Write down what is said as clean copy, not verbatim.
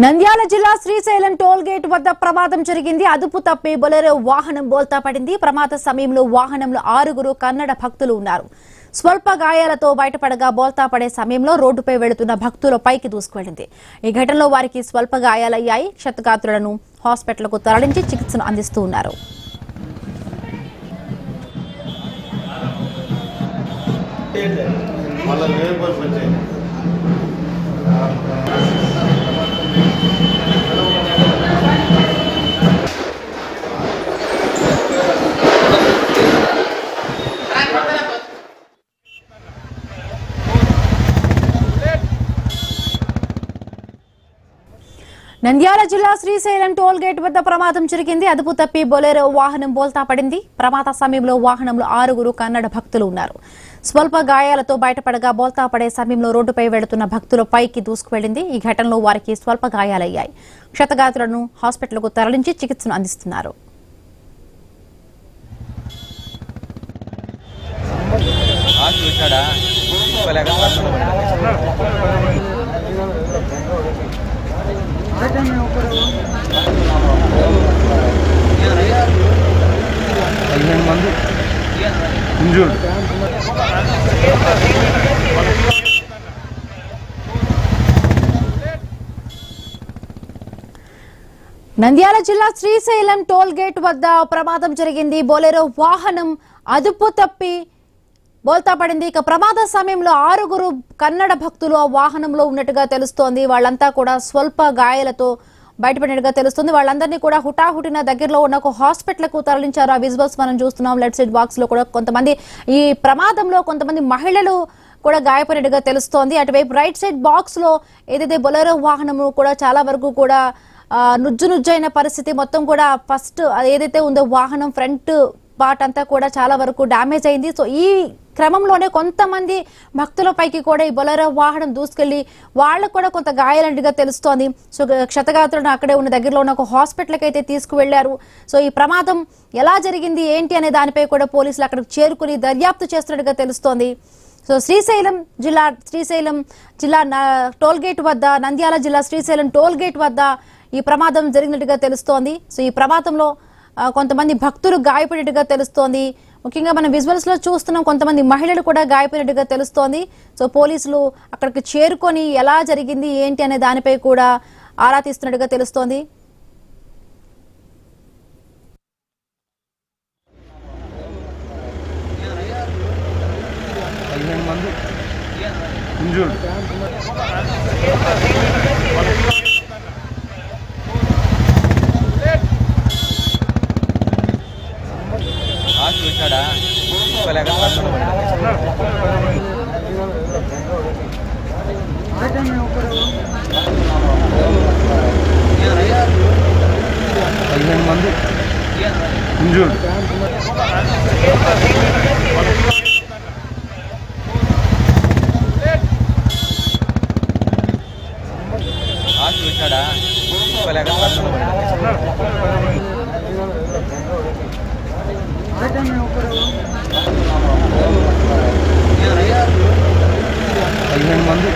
నంద్యాల జిల్లా Srisailam toll gate వద్ద ప్రమాదం జరిగింది. అదుపు తప్పి బొలెరో వాహనం బోల్తా పడింది. ప్రమాద సమయంలో వాహనంలో 6 కన్నడ భక్తులు ఉన్నారు. స్వల్ప గాయాలతో బయటపడగా బోల్తా పడే సమయంలో రోడ్డుపై వెళుతున్న భక్తుల పైకి దూసుకువెళ్లింది. ఈ ఘటనలో వారికి స్వల్ప గాయాలయ్యాయి. క్షతగాత్రులను హాస్పిటల్కు తరలించి చికిత్సను అందిస్తూ ఉన్నారు. నంద్యాల జిల్లా శ్రీశైలం టోల్ గేట్ వద్ద ప్రమాదం జరిగింది. అదుపు తప్పి బొలెరో వాహనం బోల్తా పడింది. ప్రమాద సమయంలో వాహనంలో 6 కన్నడ భక్తులు ఉన్నారు. స్వల్ప గాయాలతో బయటపడగా బోల్తా పడే సమయంలో రోడ్డుపై వెళుతున్న భక్తుల పైకి దూసుకువెళ్లింది. ఈ ఘటనలో వారికి స్వల్ప గాయాలయ్యాయి. క్షతగాత్రులను హాస్పిటల్కు తరలించి చికిత్సను అందిస్తున్నారు. నంద్యాల జిల్లా శ్రీశైలం టోల్ గేట్ వద్ద ప్రమాదం జరిగింది. బొలెరో వాహనం అదుపు తప్పి బోల్తా పడింది. ఇక ప్రమాద సమయంలో 6 కన్నడ భక్తులు ఆ వాహనంలో ఉన్నట్టుగా తెలుస్తోంది. వాళ్ళంతా కూడా స్వల్ప గాయాలతో బయటపడినట్టుగా తెలుస్తుంది. వాళ్ళందరినీ కూడా హుటాహుటిన దగ్గరలో ఉన్న ఒక హాస్పిటల్కు తరలించారు. ఆ విజువల్స్ మనం చూస్తున్నాం. లెఫ్ట్ సైడ్ బాక్స్ లో కూడా కొంతమంది, ఈ ప్రమాదంలో కొంతమంది మహిళలు కూడా గాయపడినట్టుగా తెలుస్తోంది. అటువైపు రైట్ సైడ్ బాక్స్ లో ఏదైతే బొలెరో వాహనము కూడా చాలా వరకు కూడా నుజ్జునుజ్జైన పరిస్థితి. మొత్తం కూడా ఫస్ట్ ఏదైతే ఉందో వాహనం ఫ్రంట్ పార్ట్ అంతా కూడా చాలా వరకు డ్యామేజ్ అయింది. సో ఈ క్రమంలోనే కొంతమంది భక్తుల పైకి కూడా ఈ బొలెరో వాహనం దూసుకెళ్లి వాళ్ళకు కూడా కొంత గాయాలంటిగా తెలుస్తోంది. సో క్షతగాత్రులను అక్కడే ఉన్న దగ్గరలో ఉన్న ఒక హాస్పిటల్కి అయితే తీసుకువెళ్లారు. సో ఈ ప్రమాదం ఎలా జరిగింది ఏంటి అనే దానిపై కూడా పోలీసులు అక్కడికి చేరుకుని దర్యాప్తు చేస్తున్నట్టుగా తెలుస్తోంది. సో శ్రీశైలం జిల్లా టోల్ గేట్ వద్ద, నంద్యాల జిల్లా శ్రీశైలం టోల్ గేట్ వద్ద ఈ ప్రమాదం జరిగినట్టుగా తెలుస్తోంది. సో ఈ ప్రమాదంలో కొంతమంది భక్తులు గాయపడినట్టుగా తెలుస్తోంది. ముఖ్యంగా మనం విజువల్స్ లో చూస్తున్నాం, కొంతమంది మహిళలు కూడా గాయపడినట్టుగా తెలుస్తోంది. సో పోలీసులు అక్కడికి చేరుకొని ఎలా జరిగింది ఏంటి అనే దానిపై కూడా ఆరా తీస్తున్నట్టుగా తెలుస్తోంది. మంది